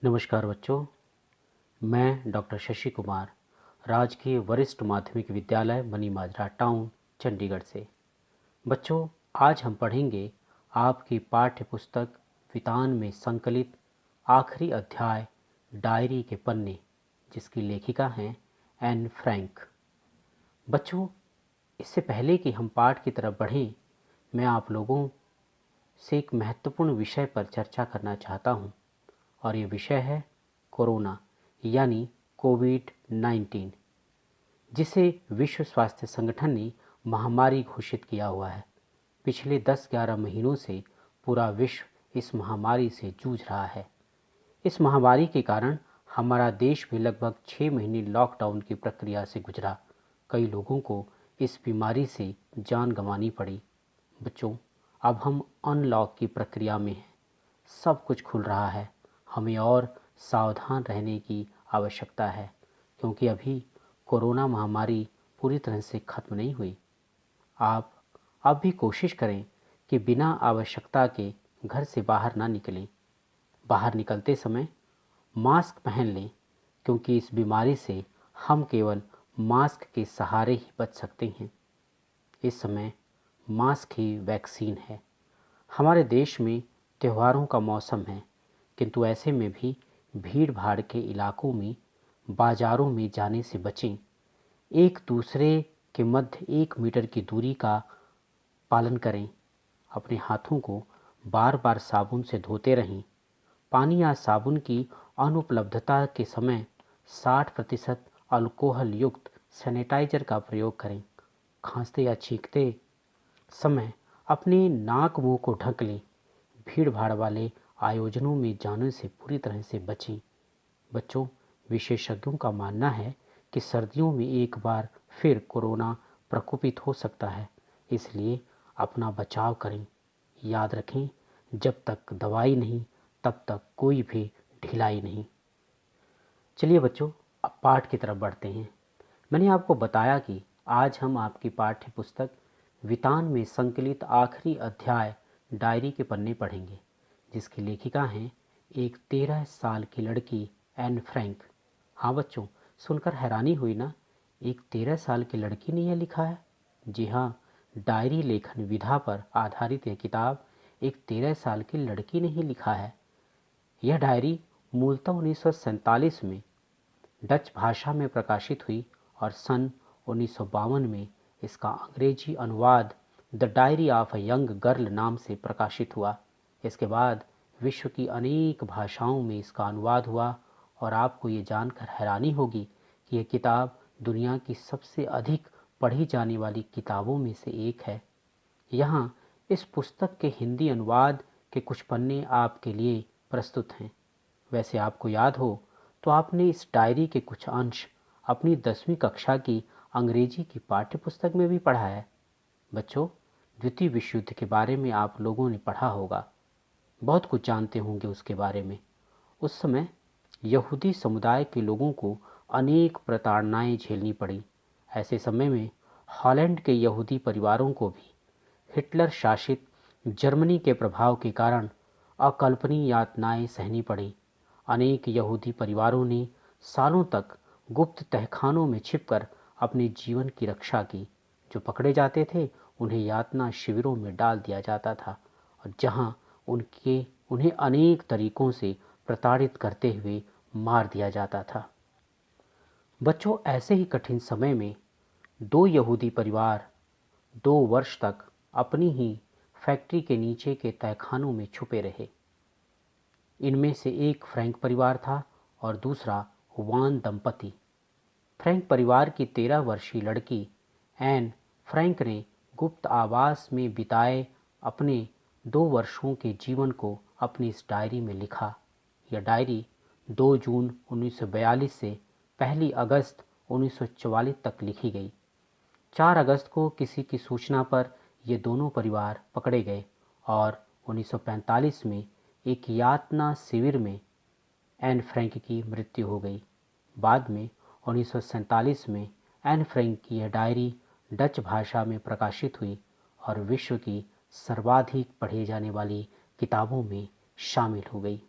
नमस्कार बच्चों, मैं डॉक्टर शशि कुमार, राजकीय वरिष्ठ माध्यमिक विद्यालय मनी माजरा टाउन, चंडीगढ़ से। बच्चों, आज हम पढ़ेंगे आपकी पाठ्य पुस्तक वितान में संकलित आखिरी अध्याय डायरी के पन्ने, जिसकी लेखिका हैं एन फ्रैंक। बच्चों, इससे पहले कि हम पाठ की तरफ बढ़ें, मैं आप लोगों से एक महत्वपूर्ण विषय पर चर्चा करना चाहता हूँ, और ये विषय है कोरोना यानी कोविड-19, जिसे विश्व स्वास्थ्य संगठन ने महामारी घोषित किया हुआ है। पिछले 10-11 महीनों से पूरा विश्व इस महामारी से जूझ रहा है। इस महामारी के कारण हमारा देश भी लगभग 6 महीने लॉकडाउन की प्रक्रिया से गुजरा। कई लोगों को इस बीमारी से जान गंवानी पड़ी। बच्चों, अब हम अनलॉक की प्रक्रिया में हैं। सब कुछ खुल रहा है। हमें और सावधान रहने की आवश्यकता है, क्योंकि अभी कोरोना महामारी पूरी तरह से खत्म नहीं हुई। आप अब भी कोशिश करें कि बिना आवश्यकता के घर से बाहर ना निकलें। बाहर निकलते समय मास्क पहन लें, क्योंकि इस बीमारी से हम केवल मास्क के सहारे ही बच सकते हैं। इस समय मास्क ही वैक्सीन है। हमारे देश में त्योहारों का मौसम है, किंतु ऐसे में भी भीड़ भाड़ के इलाकों में, बाजारों में जाने से बचें। एक दूसरे के मध्य 1 मीटर की दूरी का पालन करें। अपने हाथों को बार बार साबुन से धोते रहें। पानी या साबुन की अनुपलब्धता के समय 60% अल्कोहल युक्त सैनिटाइजर का प्रयोग करें। खांसते या छींकते समय अपने नाक मुंह को ढक लें। भीड़ भाड़ वाले आयोजनों में जाने से पूरी तरह से बचें। बच्चों, विशेषज्ञों का मानना है कि सर्दियों में एक बार फिर कोरोना प्रकोपित हो सकता है, इसलिए अपना बचाव करें। याद रखें, जब तक दवाई नहीं तब तक कोई भी ढिलाई नहीं। चलिए बच्चों, अब पाठ की तरफ बढ़ते हैं। मैंने आपको बताया कि आज हम आपकी पाठ्य पुस्तक वितान में संकलित आखिरी अध्याय डायरी के पन्ने पढ़ेंगे, जिसकी लेखिका हैं एक 13 साल की लड़की एन फ्रैंक। हाँ बच्चों, सुनकर हैरानी हुई ना? एक 13 साल की लड़की ने यह लिखा है। जी हाँ, डायरी लेखन विधा पर आधारित यह किताब एक 13 साल की लड़की ने ही लिखा है। यह डायरी मूलतः 1947 में डच भाषा में प्रकाशित हुई और सन 1952 में इसका अंग्रेजी अनुवाद the diary of a young girl नाम से प्रकाशित हुआ। इसके बाद विश्व की अनेक भाषाओं में इसका अनुवाद हुआ, और आपको ये जानकर हैरानी होगी कि यह किताब दुनिया की सबसे अधिक पढ़ी जाने वाली किताबों में से एक है। यहाँ इस पुस्तक के हिंदी अनुवाद के कुछ पन्ने आपके लिए प्रस्तुत हैं। वैसे आपको याद हो तो आपने इस डायरी के कुछ अंश अपनी 10वीं कक्षा की अंग्रेजी की पाठ्य पुस्तक में भी पढ़ा है। बच्चों, द्वितीय विश्व युद्ध के बारे में आप लोगों ने पढ़ा होगा, बहुत कुछ जानते होंगे उसके बारे में। उस समय यहूदी समुदाय के लोगों को अनेक प्रताड़नाएं झेलनी पड़ी। ऐसे समय में हॉलैंड के यहूदी परिवारों को भी हिटलर शासित जर्मनी के प्रभाव के कारण अकल्पनीय यातनाएं सहनी पड़ी। अनेक यहूदी परिवारों ने सालों तक गुप्त तहखानों में छिपकर अपने जीवन की रक्षा की। जो पकड़े जाते थे उन्हें यातना शिविरों में डाल दिया जाता था, और जहां उन्हें अनेक तरीकों से प्रताड़ित करते हुए मार दिया जाता था। बच्चों, ऐसे ही कठिन समय में 2 यहूदी परिवार 2 वर्ष तक अपनी ही फैक्ट्री के नीचे के तहखानों में छुपे रहे। इनमें से एक फ्रैंक परिवार था और दूसरा वान दंपति। फ्रैंक परिवार की 13 वर्षीय लड़की एन फ्रैंक ने गुप्त आवास में बिताए अपने 2 वर्षों के जीवन को अपनी इस डायरी में लिखा। यह डायरी 2 जून 1942 से 1 अगस्त 1944 तक लिखी गई। 4 अगस्त को किसी की सूचना पर ये दोनों परिवार पकड़े गए और 1945 में एक यातना शिविर में एन फ्रैंक की मृत्यु हो गई। बाद में 1947 में एन फ्रैंक की यह डायरी डच भाषा में प्रकाशित हुई और विश्व की सर्वाधिक पढ़ी जाने वाली किताबों में शामिल हो गई।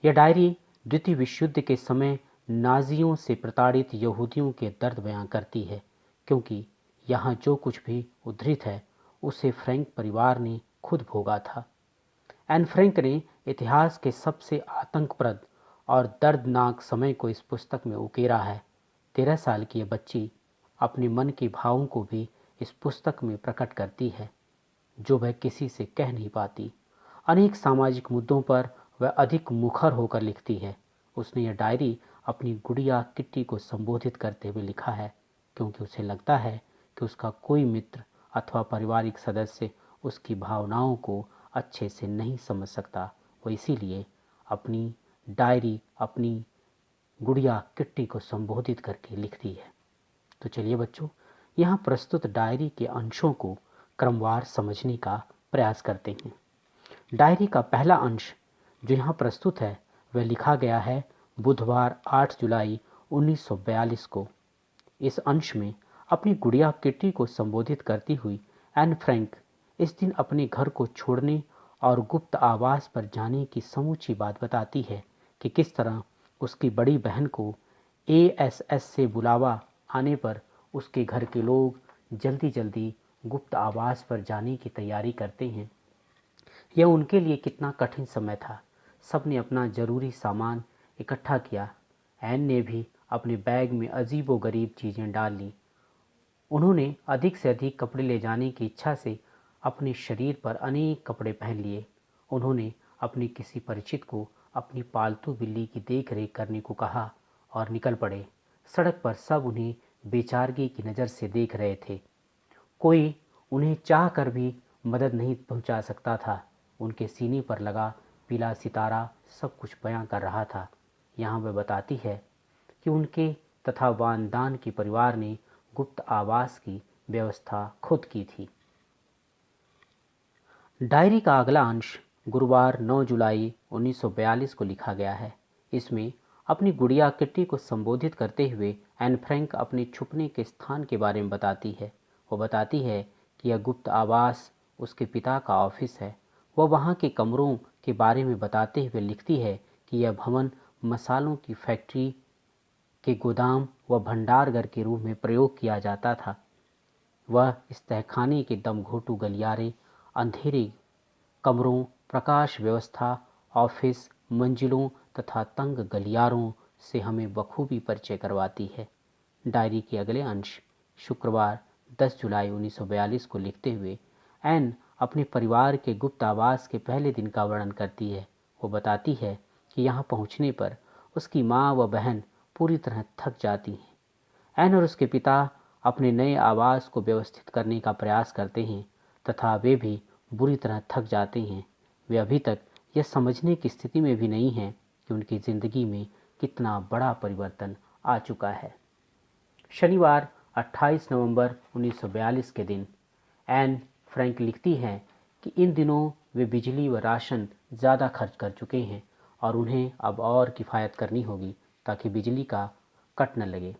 यह डायरी द्वितीय विश्व युद्ध के समय नाजियों से प्रताड़ित यहूदियों के दर्द बयां करती है, क्योंकि यहाँ जो कुछ भी उद्धृत है उसे फ्रैंक परिवार ने खुद भोगा था। एन फ्रैंक ने इतिहास के सबसे आतंकप्रद और दर्दनाक समय को इस पुस्तक में उकेरा है। 13 साल की यह बच्ची अपने मन के भावों को भी इस पुस्तक में प्रकट करती है, जो वह किसी से कह नहीं पाती। अनेक सामाजिक मुद्दों पर वह अधिक मुखर होकर लिखती है। उसने यह डायरी अपनी गुड़िया किट्टी को संबोधित करते हुए लिखा है, क्योंकि उसे लगता है कि उसका कोई मित्र अथवा पारिवारिक सदस्य उसकी भावनाओं को अच्छे से नहीं समझ सकता। वो इसीलिए अपनी डायरी अपनी गुड़िया किट्टी को संबोधित करके लिखती है। तो चलिए बच्चों, यहाँ प्रस्तुत डायरी के अंशों को क्रमवार समझने का प्रयास करते हैं। डायरी का पहला अंश जो यहाँ प्रस्तुत है वह लिखा गया है बुधवार 8 जुलाई 1942 को। इस अंश में अपनी गुड़िया किट्टी को संबोधित करती हुई एन फ्रैंक इस दिन अपने घर को छोड़ने और गुप्त आवास पर जाने की समूची बात बताती है कि किस तरह उसकी बड़ी बहन को एएसएस से बुलावा आने पर उसके घर के लोग जल्दी जल्दी गुप्त आवास पर जाने की तैयारी करते हैं। यह उनके लिए कितना कठिन समय था। सब ने अपना ज़रूरी सामान इकट्ठा किया। एन ने भी अपने बैग में अजीबोगरीब चीज़ें डाल ली। उन्होंने अधिक से अधिक कपड़े ले जाने की इच्छा से अपने शरीर पर अनेक कपड़े पहन लिए। उन्होंने अपने किसी परिचित को अपनी पालतू बिल्ली की देख रेख करने को कहा और निकल पड़े। सड़क पर सब उन्हें बेचारगी की नज़र से देख रहे थे। कोई उन्हें चाह कर भी मदद नहीं पहुंचा सकता था। उनके सीने पर लगा पीला सितारा सब कुछ बयां कर रहा था। यहाँ वह बताती है कि उनके तथा वानदान के परिवार ने गुप्त आवास की व्यवस्था खुद की थी। डायरी का अगला अंश गुरुवार 9 जुलाई 1942 को लिखा गया है। इसमें अपनी गुड़िया किट्टी को संबोधित करते हुए एन फ्रैंक अपने छुपने के स्थान के बारे में बताती है। वो बताती है कि यह गुप्त आवास उसके पिता का ऑफिस है। वह वहाँ के कमरों के बारे में बताते हुए लिखती है कि यह भवन मसालों की फैक्ट्री के गोदाम व भंडारघर के रूप में प्रयोग किया जाता था। वह इस तहखाने के दमघोटू गलियारे, अंधेरे कमरों, प्रकाश व्यवस्था, ऑफिस मंजिलों तथा तंग गलियारों से हमें बखूबी परिचय करवाती है। डायरी के अगले अंश शुक्रवार 10 जुलाई 1942 को लिखते हुए एन अपने परिवार के गुप्त आवास के पहले दिन का वर्णन करती है। वो बताती है कि यहाँ पहुँचने पर उसकी माँ व बहन पूरी तरह थक जाती हैं। एन और उसके पिता अपने नए आवास को व्यवस्थित करने का प्रयास करते हैं तथा वे भी बुरी तरह थक जाते हैं। वे अभी तक यह समझने की स्थिति में भी नहीं हैं कि उनकी ज़िंदगी में कितना बड़ा परिवर्तन आ चुका है। शनिवार 28 नवंबर 1942 के दिन एन फ्रैंक लिखती हैं कि इन दिनों वे बिजली व राशन ज़्यादा खर्च कर चुके हैं और उन्हें अब और किफ़ायत करनी होगी ताकि बिजली का कट न लगे।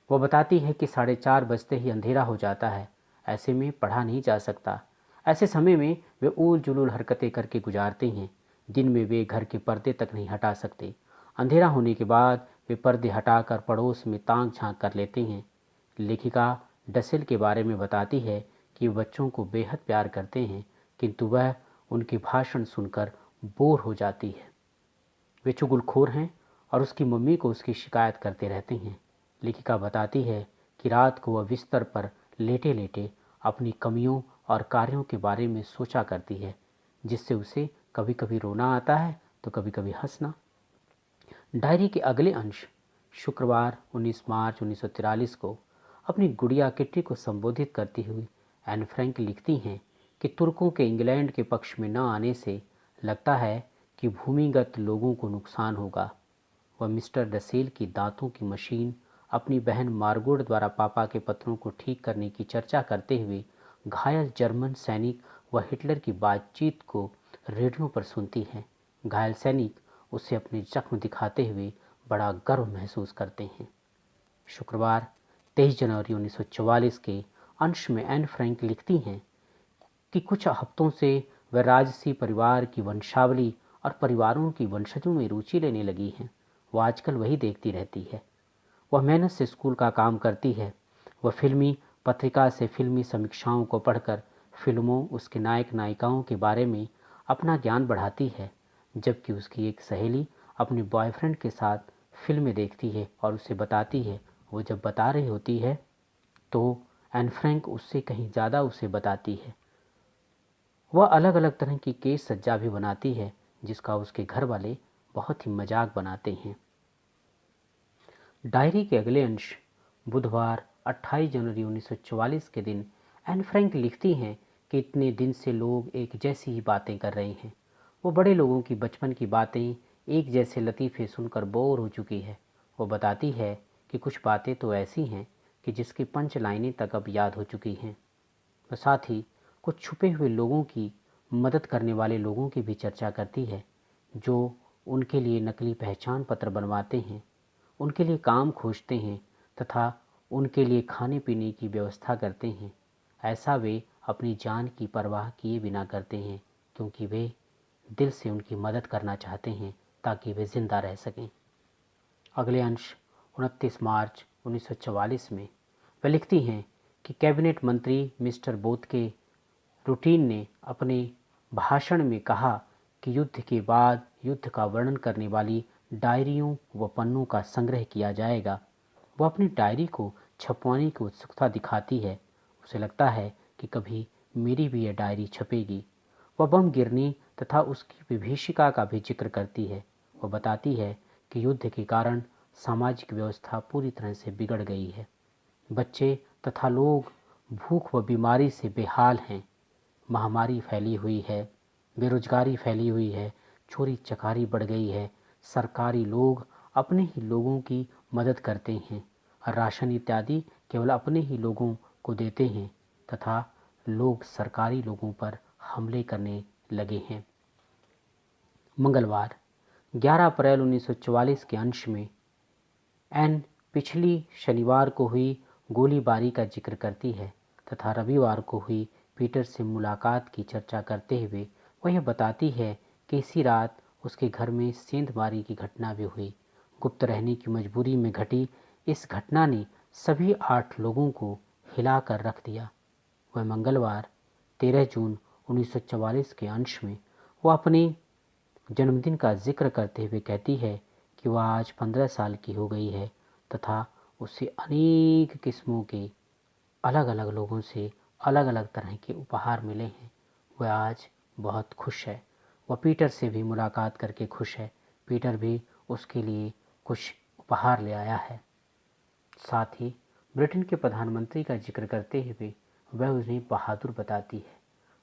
वो बताती है कि 4:30 बजते ही अंधेरा हो जाता है। ऐसे में पढ़ा नहीं जा सकता। ऐसे समय में वे ऊल जुलूल हरकतें करके गुजारते हैं। दिन में वे घर के पर्दे तक नहीं हटा सकते। अंधेरा होने के बाद वे पर्दे हटाकर पड़ोस में ताक झांक कर लेते हैं। लेखिका डसेल के बारे में बताती है कि बच्चों को बेहद प्यार करते हैं, किंतु वह उनके भाषण सुनकर बोर हो जाती है। वे चुगलखोर हैं और उसकी मम्मी को उसकी शिकायत करते रहते हैं। लेखिका बताती है कि रात को वह बिस्तर पर लेटे लेटे अपनी कमियों और कार्यों के बारे में सोचा करती है, जिससे उसे कभी कभी रोना आता है तो कभी कभी हंसना। डायरी के अगले अंश शुक्रवार 19 मार्च 1943 को अपनी गुड़िया किट्टी को संबोधित करती हुई एन फ्रैंक लिखती हैं कि तुर्कों के इंग्लैंड के पक्ष में न आने से लगता है कि भूमिगत लोगों को नुकसान होगा। वह मिस्टर डसेल की दांतों की मशीन, अपनी बहन मार्गोट द्वारा पापा के पत्रों को ठीक करने की चर्चा करते हुए घायल जर्मन सैनिक व हिटलर की बातचीत को रेडियो पर सुनती हैं। घायल सैनिक उसे अपने जख्म दिखाते हुए बड़ा गर्व महसूस करते हैं। शुक्रवार 23 जनवरी 1944 के अंश में एन फ्रैंक लिखती हैं कि कुछ हफ्तों से वह राजसी परिवार की वंशावली और परिवारों की वंशजों में रुचि लेने लगी हैं, वह आजकल वही देखती रहती है। वह मेहनत से स्कूल का काम करती है। वह फिल्मी पत्रिका से फिल्मी समीक्षाओं को पढ़कर फिल्मों, उसके नायक नायिकाओं के बारे में अपना ज्ञान बढ़ाती है, जबकि उसकी एक सहेली अपने बॉयफ्रेंड के साथ फिल्में देखती है और उसे बताती है। वो जब बता रही होती है तो एन फ्रैंक उससे कहीं ज़्यादा उसे बताती है। वह अलग अलग तरह की केस सज्जा भी बनाती है, जिसका उसके घर वाले बहुत ही मजाक बनाते हैं। डायरी के अगले अंश बुधवार 28 जनवरी 1944 के दिन एन फ्रैंक लिखती हैं कि इतने दिन से लोग एक जैसी ही बातें कर रहे हैं। वो बड़े लोगों की बचपन की बातें, एक जैसे लतीफ़े सुनकर बोर हो चुकी है। वो बताती है कि कुछ बातें तो ऐसी हैं कि जिसकी पंच लाइनें तक अब याद हो चुकी हैं। और साथ ही कुछ छुपे हुए लोगों की मदद करने वाले लोगों की भी चर्चा करती है, जो उनके लिए नकली पहचान पत्र बनवाते हैं, उनके लिए काम खोजते हैं तथा उनके लिए खाने पीने की व्यवस्था करते हैं। ऐसा वे अपनी जान की परवाह किए बिना करते हैं, क्योंकि वे दिल से उनकी मदद करना चाहते हैं ताकि वे जिंदा रह सकें। अगले अंश 29 मार्च 1944 में वे लिखती हैं कि कैबिनेट मंत्री मिस्टर बोथ के रूटीन ने अपने भाषण में कहा कि युद्ध के बाद युद्ध का वर्णन करने वाली डायरियों व पन्नों का संग्रह किया जाएगा। वह अपनी डायरी को छपवाने की उत्सुकता दिखाती है। उसे लगता है कि कभी मेरी भी यह डायरी छपेगी। वह बम गिरने तथा उसकी विभीषिका का भी जिक्र करती है। वह बताती है कि युद्ध के कारण सामाजिक व्यवस्था पूरी तरह से बिगड़ गई है। बच्चे तथा लोग भूख व बीमारी से बेहाल हैं। महामारी फैली हुई है, बेरोजगारी फैली हुई है, चोरी चकारी बढ़ गई है। सरकारी लोग अपने ही लोगों की मदद करते हैं, राशन इत्यादि केवल अपने ही लोगों को देते हैं तथा लोग सरकारी लोगों पर हमले करने लगे हैं। मंगलवार 11 अप्रैल 1944 के अंश में एन पिछली शनिवार को हुई गोलीबारी का जिक्र करती है तथा रविवार को हुई पीटर से मुलाकात की चर्चा करते हुए वह यह बताती है कि इसी रात उसके घर में सेंधमारी की घटना भी हुई। गुप्त रहने की मजबूरी में घटी इस घटना ने सभी 8 लोगों को हिला कर रख दिया। वह मंगलवार 13 जून 1944 के अंश में वह अपने जन्मदिन का जिक्र करते हुए कहती है कि वह आज 15 साल की हो गई है तथा उसे अनेक किस्मों के अलग अलग लोगों से अलग अलग तरह के उपहार मिले हैं। वह आज बहुत खुश है। वह पीटर से भी मुलाकात करके खुश है। पीटर भी उसके लिए कुछ उपहार ले आया है। साथ ही ब्रिटेन के प्रधानमंत्री का जिक्र करते हुए वह उन्हें बहादुर बताती है।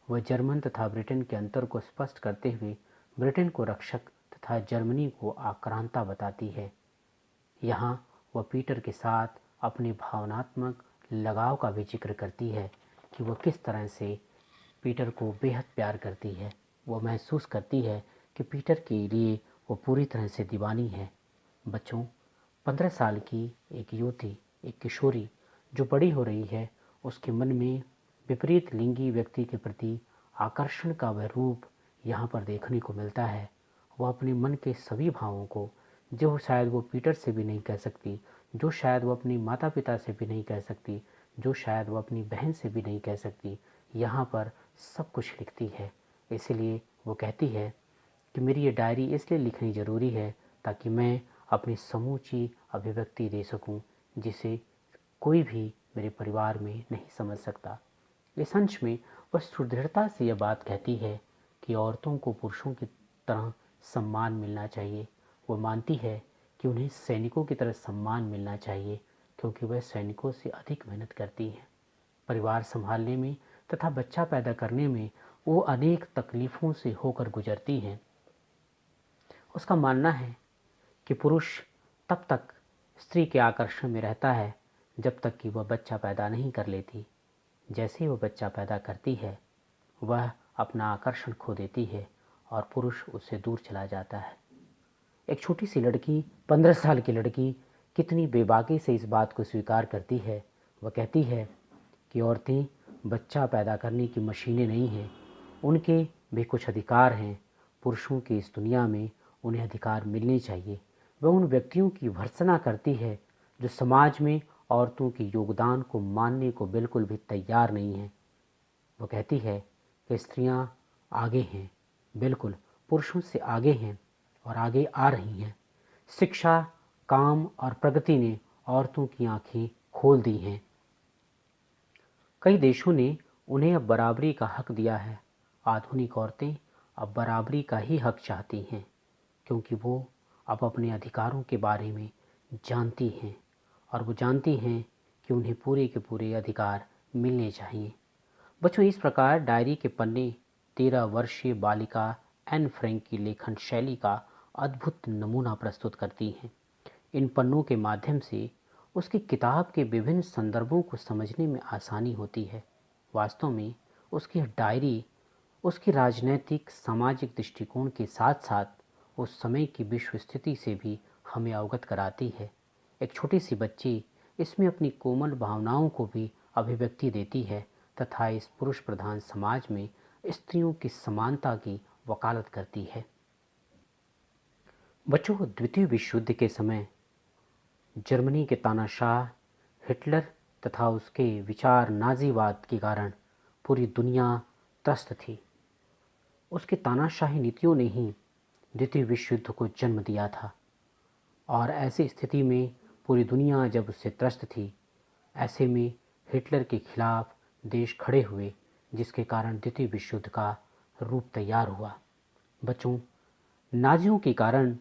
वह जर्मन तथा ब्रिटेन के अंतर को स्पष्ट करते हुए ब्रिटेन को रक्षक तथा जर्मनी को आक्रांता बताती है। यहाँ वह पीटर के साथ अपने भावनात्मक लगाव का भी जिक्र करती है कि वह किस तरह से पीटर को बेहद प्यार करती है। वह महसूस करती है कि पीटर के लिए वो पूरी तरह से दीवानी है। बच्चों, 15 साल की एक युवती, एक किशोरी जो बड़ी हो रही है, उसके मन में विपरीत लिंगी व्यक्ति के प्रति आकर्षण का वह रूप यहाँ पर देखने को मिलता है। वह अपने मन के सभी भावों को, जो शायद वो पीटर से भी नहीं कह सकती, जो शायद वो अपने माता पिता से भी नहीं कह सकती, जो शायद वो अपनी बहन से भी नहीं कह सकती, यहाँ पर सब कुछ लिखती है। इसलिए वो कहती है कि मेरी ये डायरी इसलिए लिखनी ज़रूरी है ताकि मैं अपनी समूची अभिव्यक्ति दे सकूं, जिसे कोई भी मेरे परिवार में नहीं समझ सकता। इस अंश में वह सुदृढ़ता से यह बात कहती है कि औरतों को पुरुषों की तरह सम्मान मिलना चाहिए। वो मानती है कि उन्हें सैनिकों की तरह सम्मान मिलना चाहिए, क्योंकि वह सैनिकों से अधिक मेहनत करती हैं। परिवार संभालने में तथा बच्चा पैदा करने में वो अनेक तकलीफ़ों से होकर गुजरती हैं। उसका मानना है कि पुरुष तब तक स्त्री के आकर्षण में रहता है जब तक कि वह बच्चा पैदा नहीं कर लेती। जैसे ही वह बच्चा पैदा करती है, वह अपना आकर्षण खो देती है और पुरुष उससे दूर चला जाता है। एक छोटी सी लड़की, 15 साल की लड़की, कितनी बेबाकी से इस बात को स्वीकार करती है। वह कहती है कि औरतें बच्चा पैदा करने की मशीनें नहीं हैं, उनके भी कुछ अधिकार हैं। पुरुषों की इस दुनिया में उन्हें अधिकार मिलने चाहिए। वह उन व्यक्तियों की भर्त्सना करती है जो समाज में औरतों के योगदान को मानने को बिल्कुल भी तैयार नहीं हैं। वो कहती है कि स्त्रियां आगे हैं, बिल्कुल पुरुषों से आगे हैं और आगे आ रही हैं। शिक्षा, काम और प्रगति ने औरतों की आंखें खोल दी हैं। कई देशों ने उन्हें अब बराबरी का हक दिया है। आधुनिक औरतें अब बराबरी का ही हक चाहती हैं, क्योंकि वो अब अपने अधिकारों के बारे में जानती हैं और वो जानती हैं कि उन्हें पूरे के पूरे अधिकार मिलने चाहिए। बच्चों, इस प्रकार डायरी के पन्ने 13 वर्षीय बालिका एन फ्रैंक की लेखन शैली का अद्भुत नमूना प्रस्तुत करती हैं। इन पन्नों के माध्यम से उसकी किताब के विभिन्न संदर्भों को समझने में आसानी होती है। वास्तव में उसकी डायरी उसकी राजनैतिक सामाजिक दृष्टिकोण के साथ साथ उस समय की विश्व स्थिति से भी हमें अवगत कराती है। एक छोटी सी बच्ची इसमें अपनी कोमल भावनाओं को भी अभिव्यक्ति देती है तथा इस पुरुष प्रधान समाज में स्त्रियों की समानता की वकालत करती है। बच्चों, द्वितीय विश्व युद्ध के समय जर्मनी के तानाशाह हिटलर तथा उसके विचार नाजीवाद के कारण पूरी दुनिया त्रस्त थी। उसकी तानाशाही नीतियों ने ही द्वितीय विश्व युद्ध को जन्म दिया था और ऐसी स्थिति में पूरी दुनिया जब उससे त्रस्त थी, ऐसे में हिटलर के खिलाफ देश खड़े हुए, जिसके कारण द्वितीय विश्व युद्ध का रूप तैयार हुआ। बच्चों, नाजियों के कारण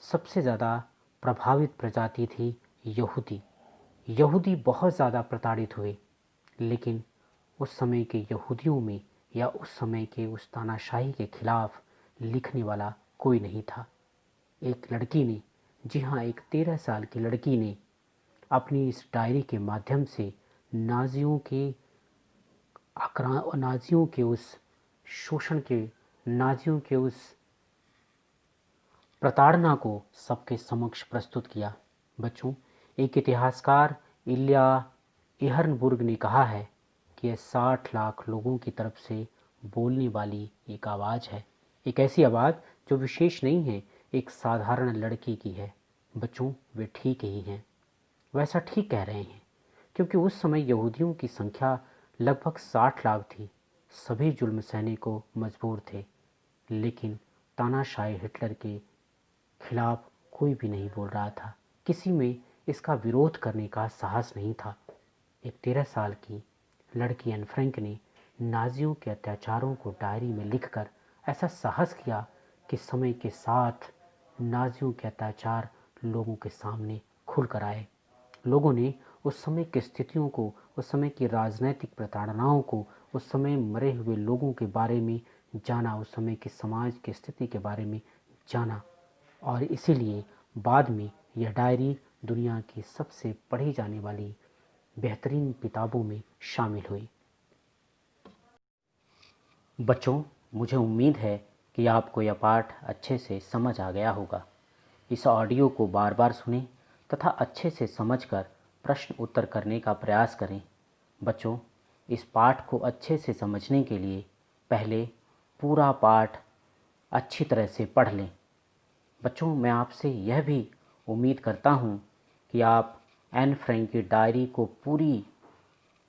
सबसे ज़्यादा प्रभावित प्रजाति थी यहूदी। यहूदी बहुत ज़्यादा प्रताड़ित हुए, लेकिन उस समय के यहूदियों में या उस समय के उस तानाशाही के खिलाफ लिखने वाला कोई नहीं था। एक लड़की ने, जी हाँ, एक 13 साल की लड़की ने अपनी इस डायरी के माध्यम से नाजियों के उस शोषण के, नाजियों के उस प्रताड़ना को सबके समक्ष प्रस्तुत किया। बच्चों, एक इतिहासकार इल्या इहर्नबुर्ग ने कहा है कि यह 60 लाख लोगों की तरफ से बोलने वाली एक आवाज़ है, एक ऐसी आवाज़ जो विशेष नहीं है, एक साधारण लड़की की है। बच्चों, वे ठीक ही हैं, वैसा ठीक कह रहे हैं, क्योंकि उस समय यहूदियों की संख्या लगभग 60 लाख थी। सभी जुल्म सहने को मजबूर थे, लेकिन तानाशाही हिटलर के खिलाफ कोई भी नहीं बोल रहा था। किसी में इसका विरोध करने का साहस नहीं था। एक 13 साल की लड़की एन फ्रैंक ने नाजियों के अत्याचारों को डायरी में लिखकर ऐसा साहस किया कि समय के साथ नाजियों के अत्याचार लोगों के सामने खुल कर आए। लोगों ने उस समय की स्थितियों को, उस समय की राजनैतिक प्रताड़नाओं को, उस समय मरे हुए लोगों के बारे में जाना, उस समय की समाज की स्थिति के बारे में जाना, और इसीलिए बाद में यह डायरी दुनिया की सबसे पढ़ी जाने वाली बेहतरीन किताबों में शामिल हुई। बच्चों, मुझे उम्मीद है कि आपको यह पाठ अच्छे से समझ आ गया होगा। इस ऑडियो को बार बार सुनें तथा अच्छे से समझकर प्रश्न उत्तर करने का प्रयास करें। बच्चों, इस पाठ को अच्छे से समझने के लिए पहले पूरा पाठ अच्छी तरह से पढ़ लें। बच्चों, मैं आपसे यह भी उम्मीद करता हूँ कि आप एन फ्रैंक की डायरी को पूरी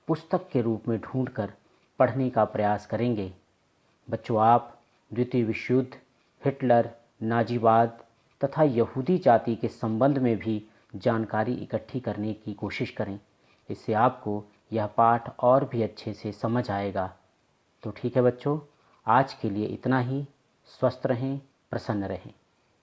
पुस्तक के रूप में ढूंढकर पढ़ने का प्रयास करेंगे। बच्चों, आप द्वितीय विश्व युद्ध, हिटलर, नाजीवाद तथा यहूदी जाति के संबंध में भी जानकारी इकट्ठी करने की कोशिश करें। इससे आपको यह पाठ और भी अच्छे से समझ आएगा। तो ठीक है बच्चों, आज के लिए इतना ही। स्वस्थ रहें, प्रसन्न रहें।